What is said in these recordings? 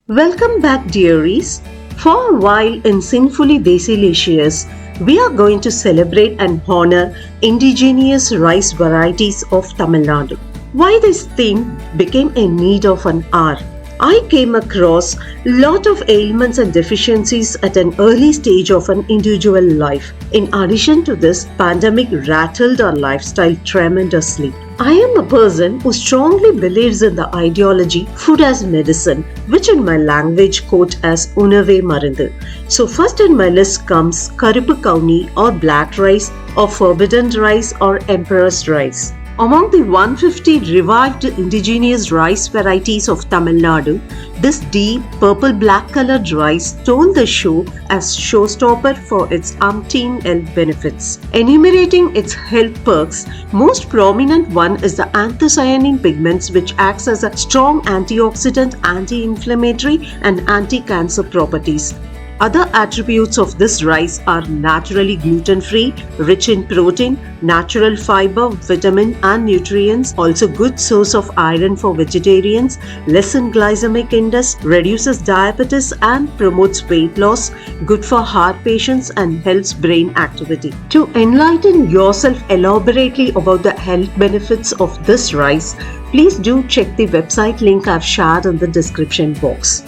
Welcome back, dearies. For a while in Sinfully Desilicious, we are going to celebrate and honor indigenous rice varieties of Tamilnadu. Why this theme became a need of an hour? I came across a lot of ailments and deficiencies at an early stage of an individual life. In addition to this, pandemic rattled our lifestyle tremendously. I am a person who strongly believes in the ideology food as medicine, which in my language quote as Unave Marindu. So first in my list comes Karuppu or black rice or forbidden rice or emperor's rice. Among the 150 revived indigenous rice varieties of Tamil Nadu, this deep purple-black colored rice stole the show as showstopper for its umpteen health benefits. Enumerating its health perks, most prominent one is the anthocyanin pigments, which acts as a strong antioxidant, anti-inflammatory and anti-cancer properties. Other attributes of this rice are naturally gluten-free, rich in protein, natural fiber, vitamin and nutrients, also good source of iron for vegetarians, less in glycaemic index, reduces diabetes and promotes weight loss, good for heart patients and helps brain activity. To enlighten yourself elaborately about the health benefits of this rice, please do check the website link I've shared in the description box.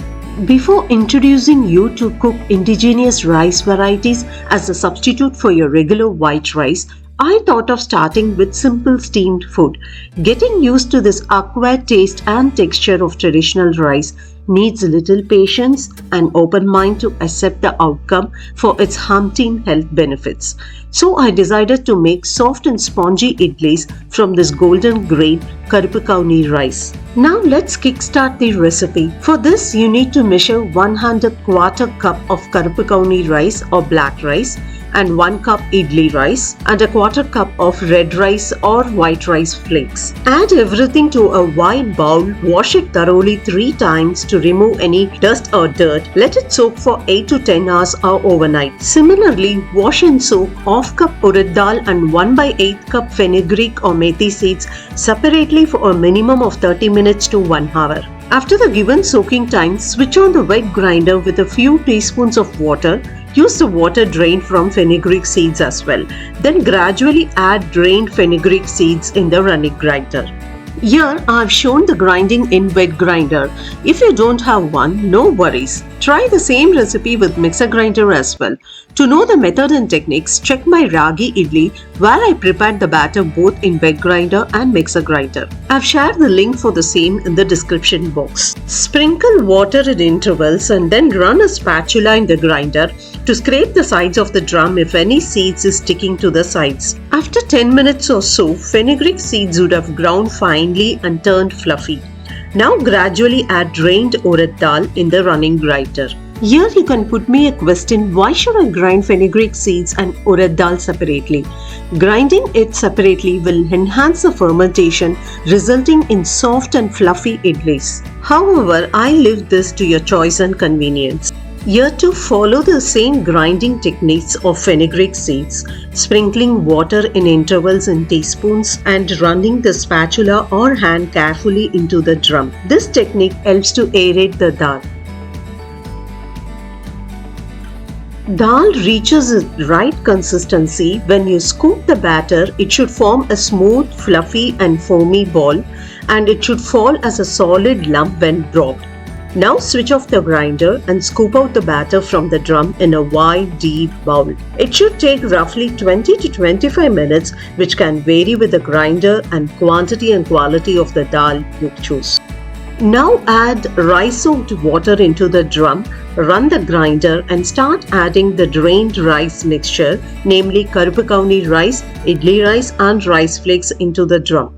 Before introducing you to cook indigenous rice varieties as a substitute for your regular white rice, I thought of starting with simple steamed food. Getting used to this acquired taste and texture of traditional rice needs little patience and open mind to accept the outcome for its umpteen health benefits. So I decided to make soft and spongy idlis from this golden grain Karuppu rice. Now let's kickstart the recipe. For this you need to measure 1/4 cup of Karuppu rice or black rice and 1 cup idli rice and 1/4 cup of red rice or white rice flakes. Add everything to a wide bowl, wash it thoroughly 3 times to remove any dust or dirt. Let it soak for 8 to 10 hours or overnight. Similarly, wash and soak ½ cup urad dal and 1/8 cup fenugreek or methi seeds separately for a minimum of 30 minutes to 1 hour. After the given soaking time, switch on the wet grinder with a few teaspoons of water. Use the water drained from fenugreek seeds as well. Then gradually add drained fenugreek seeds in the running grinder. Here I have shown the grinding in wet grinder. If you don't have one, no worries. Try the same recipe with mixer grinder as well. To know the method and techniques, check my ragi idli where I prepared the batter both in wet grinder and mixer grinder. I've shared the link for the same in the description box. Sprinkle water in intervals and then run a spatula in the grinder to scrape the sides of the drum if any seeds is sticking to the sides. After 10 minutes or so, fenugreek seeds would have ground finely and turned fluffy. Now gradually add drained urad dal in the running grinder. Here you can put me a question, why should I grind fenugreek seeds and urad dal separately? Grinding it separately will enhance the fermentation, resulting in soft and fluffy idlis. However, I leave this to your choice and convenience. Here to follow the same grinding techniques of fenugreek seeds, sprinkling water in intervals in teaspoons and running the spatula or hand carefully into the drum. This technique helps to aerate the dal. Dal reaches its right consistency when you scoop the batter. It should form a smooth, fluffy and foamy ball, and it should fall as a solid lump when dropped. Now switch off the grinder and scoop out the batter from the drum in a wide, deep bowl. It should take roughly 20 to 25 minutes, which can vary with the grinder and quantity and quality of the dal you choose. Now add rice-soaked water into the drum, run the grinder and start adding the drained rice mixture, namely Karuppu rice, idli rice and rice flakes into the drum.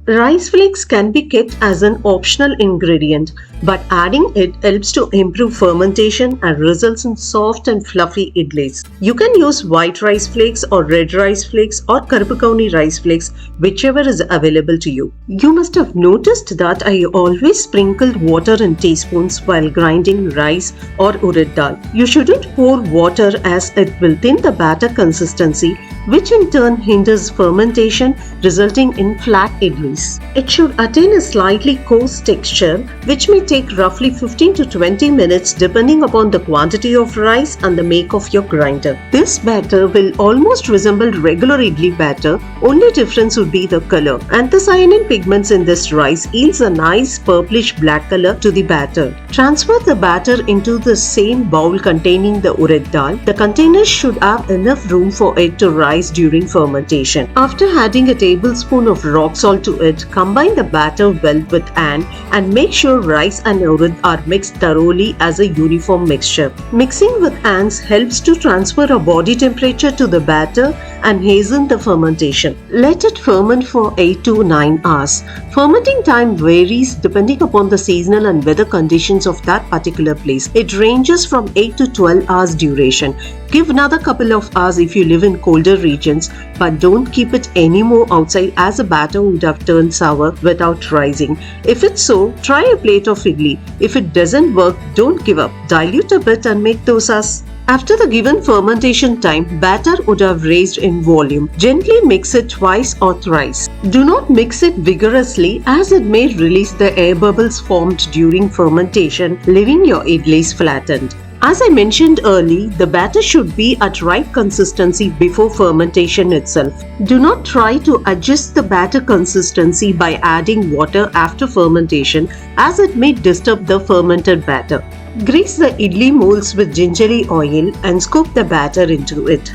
Rice flakes can be kept as an optional ingredient, but adding it helps to improve fermentation and results in soft and fluffy idlis. You can use white rice flakes or red rice flakes or Karuppu rice flakes, whichever is available to you. You must have noticed that I always sprinkled water in teaspoons while grinding rice or urad dal. You shouldn't pour water as it will thin the batter consistency which in turn hinders fermentation, resulting in flat idlis. It should attain a slightly coarse texture, which may take roughly 15 to 20 minutes depending upon the quantity of rice and the make of your grinder. This batter will almost resemble regular idli batter, only difference would be the color. Anthocyanin pigments in this rice yields a nice purplish black color to the batter. Transfer the batter into the same bowl containing the urad dal. The container should have enough room for it to rise during fermentation. After adding a tablespoon of rock salt to it, combine the batter well with and make sure rice and urad are mixed thoroughly as a uniform mixture. Mixing with ants helps to transfer a body temperature to the batter and hasten the fermentation. Let it ferment for 8 to 9 hours. Fermenting time varies depending upon the seasonal and weather conditions of that particular place. It ranges from 8 to 12 hours duration. Give another couple of hours if you live in colder regions, but don't keep it any more outside as the batter would have turned sour without rising. If it's so, try a plate of idli. If it doesn't work, don't give up. Dilute a bit and make dosas. After the given fermentation time, batter would have raised in volume. Gently mix it twice or thrice. Do not mix it vigorously as it may release the air bubbles formed during fermentation, leaving your idlis flattened. As I mentioned earlier, the batter should be at right consistency before fermentation itself. Do not try to adjust the batter consistency by adding water after fermentation as it may disturb the fermented batter. Grease the idli molds with gingery oil and scoop the batter into it.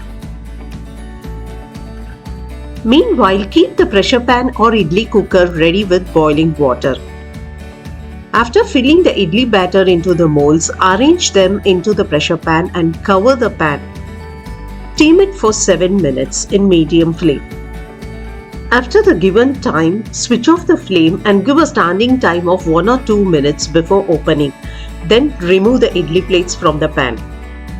Meanwhile, keep the pressure pan or idli cooker ready with boiling water. After filling the idli batter into the molds, arrange them into the pressure pan and cover the pan. Steam it for 7 minutes in medium flame. After the given time, switch off the flame and give a standing time of 1 or 2 minutes before opening. Then remove the idli plates from the pan.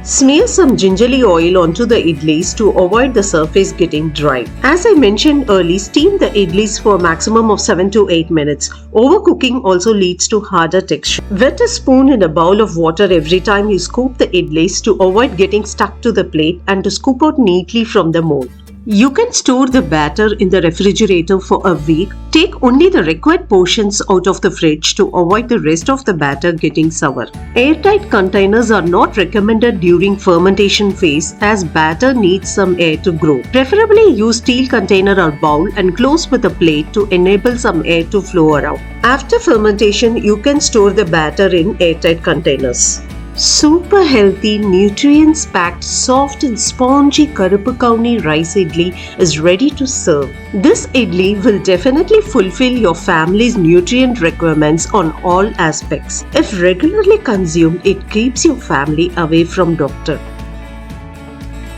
Smear some gingery oil onto the idlis to avoid the surface getting dry. As I mentioned earlier, steam the idlis for a maximum of 7 to 8 minutes. Overcooking also leads to harder texture. Wet a spoon in a bowl of water every time you scoop the idlis to avoid getting stuck to the plate and to scoop out neatly from the mold. You can store the batter in the refrigerator for a week. Take only the required portions out of the fridge to avoid the rest of the batter getting sour. Airtight containers are not recommended during fermentation phase as batter needs some air to grow. Preferably use steel container or bowl and close with a plate to enable some air to flow around. After fermentation, you can store the batter in airtight containers. Super healthy, nutrients-packed, soft and spongy Karuppu rice idli is ready to serve. This idli will definitely fulfill your family's nutrient requirements on all aspects. If regularly consumed, it keeps your family away from doctor.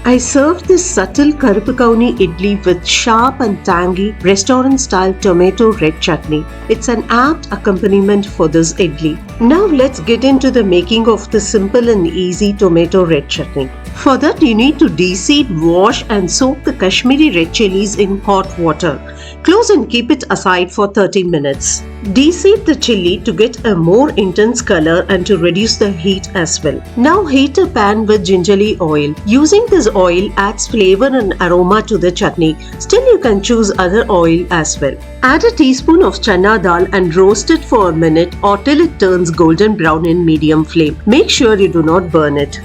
I served this subtle Karuppu idli with sharp and tangy restaurant-style tomato red chutney. It's an apt accompaniment for this idli. Now let's get into the making of the simple and easy tomato red chutney. For that, you need to deseed, wash and soak the Kashmiri red chilies in hot water. Close and keep it aside for 30 minutes. Deseed the chili to get a more intense color and to reduce the heat as well. Now heat a pan with gingery oil. Using this oil adds flavor and aroma to the chutney. Still, you can choose other oil as well. Add a teaspoon of chana dal and roast it for a minute or till it turns golden brown in medium flame. Make sure you do not burn it.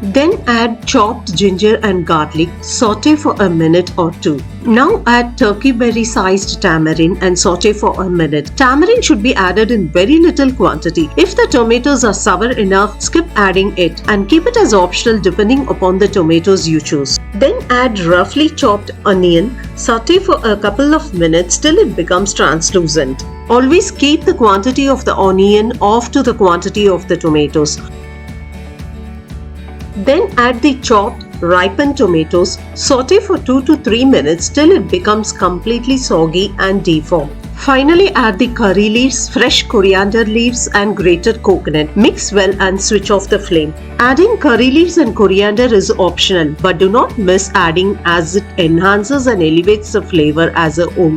Then add chopped ginger and garlic, saute for a minute or two. Now add turkey berry sized tamarind and saute for a minute. Tamarind should be added in very little quantity. If the tomatoes are sour enough, skip adding it and keep it as optional depending upon the tomatoes you choose. Then add roughly chopped onion, saute for a couple of minutes till it becomes translucent. Always keep the quantity of the onion off to the quantity of the tomatoes. Then add the chopped, ripened tomatoes. Saute for 2 to 3 minutes till it becomes completely soggy and deformed. Finally, add the curry leaves, fresh coriander leaves and grated coconut. Mix well and switch off the flame. Adding curry leaves and coriander is optional, but do not miss adding as it enhances and elevates the flavor as a whole.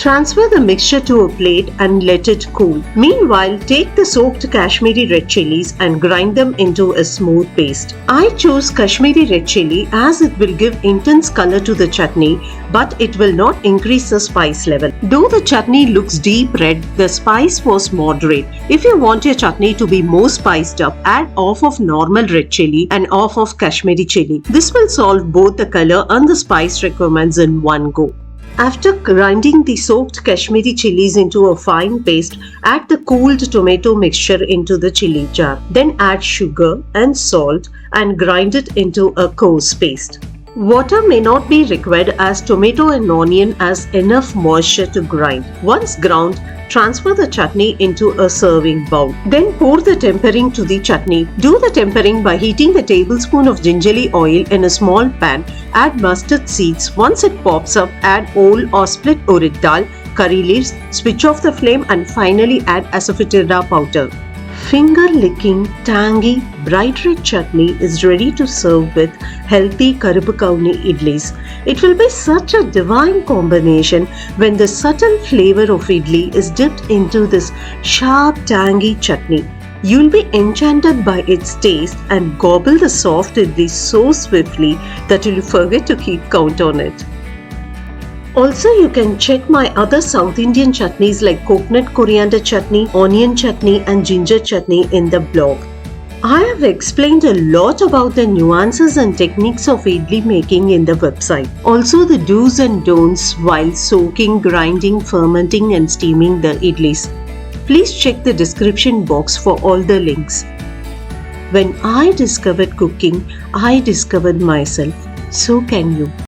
Transfer the mixture to a plate and let it cool. Meanwhile, take the soaked Kashmiri red chilies and grind them into a smooth paste. I chose Kashmiri red chili as it will give intense color to the chutney, but it will not increase the spice level. Though the chutney looks deep red, the spice was moderate. If you want your chutney to be more spiced up, add half of normal red chili and half of Kashmiri chili. This will solve both the color and the spice requirements in one go. After grinding the soaked Kashmiri chilies into a fine paste, add the cooled tomato mixture into the chili jar. Then add sugar and salt and grind it into a coarse paste. Water may not be required as tomato and onion has enough moisture to grind. Once ground, transfer the chutney into a serving bowl. Then pour the tempering to the chutney. Do the tempering by heating a tablespoon of gingerly oil in a small pan. Add mustard seeds. Once it pops up, add whole or split urid dal, curry leaves, switch off the flame and finally add asafoetida powder. Finger-licking, tangy, bright red chutney is ready to serve with healthy Karuppu Kavuni idlis. It will be such a divine combination when the subtle flavor of idli is dipped into this sharp, tangy chutney. You'll be enchanted by its taste and gobble the soft idli so swiftly that you'll forget to keep count on it. Also, you can check my other South Indian chutneys like coconut coriander chutney, onion chutney and ginger chutney in the blog. I have explained a lot about the nuances and techniques of idli making in the website. Also the do's and don'ts while soaking, grinding, fermenting and steaming the idlis. Please check the description box for all the links. When I discovered cooking, I discovered myself. So can you.